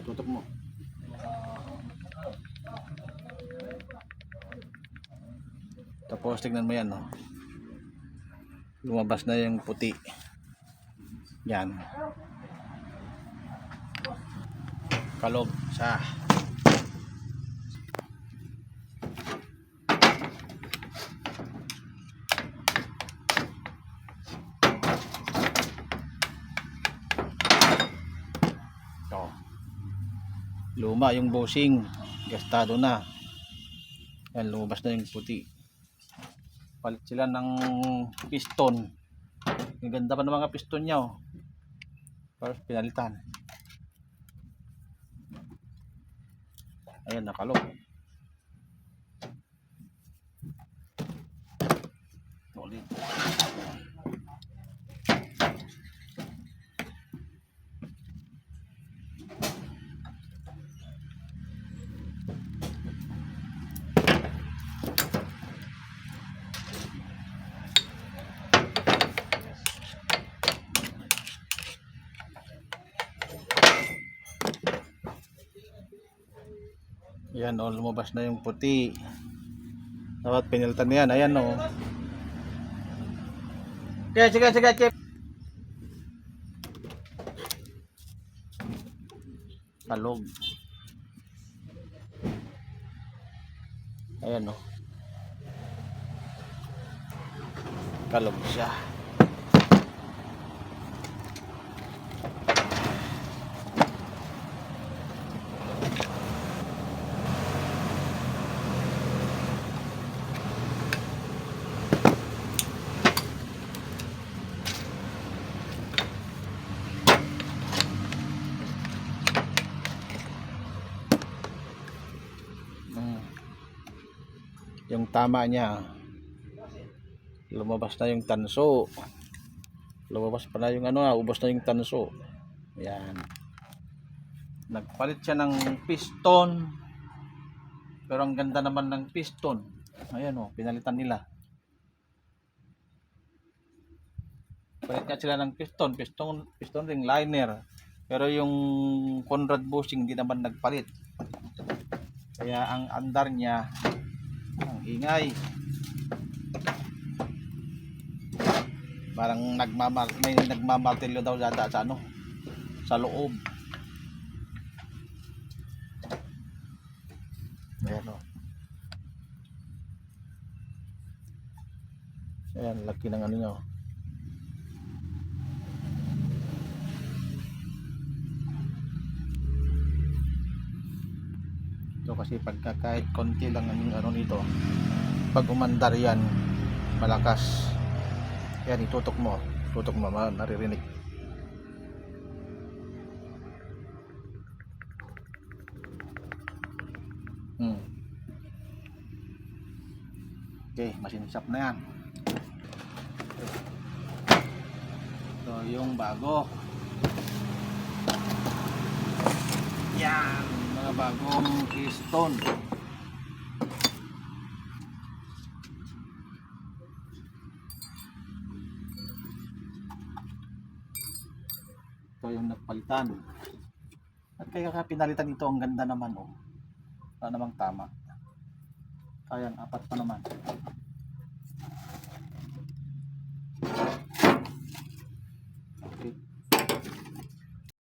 tutok mo. Tapos tignan mo yan, no? Lumabas na yung puti. Yan. Kalog sa ito. Luma yung bushing, gastado na. Yan, lumabas na yung puti. Palit sila ng piston. Ang ganda pa ng mga piston niya, oh. Tapos pinalitan. Ayan, nakalog. Ulit. Ayan, oh, lumabas na yung puti. Dapat pinilitan yan. Ayan, oh. Sige, Chip. Kalog. Ayan, oh. Kalog siya. Yung tama niya, lumabas na yung tanso, lumabas pa na yung ano, ubos na yung tanso. Ayan, nagpalit siya ng piston, pero ang ganda naman ng piston. Ayan, oh, pinalitan nila. Palit nga sila ng piston ring liner, pero yung Conrad bushing hindi naman nagpalit, kaya ang andar niya ang ingay. Parang may nagmamartilyo daw yata sa ano, sa loob. Ayan, o. Ayan, laki ng ano nyo. Ito kasi pagka kahit konti lang ang ano nito, pag umandar yan, malakas. Yan, itutok mo, naririnig. Okay, masinisap na yan. Ito yung bago. Yan, mga bagong piston. Ito yung nagpalitan. At kaya pinalitan ito, ang ganda naman, oh. Wala namang tama. Ayan, 4 pa naman.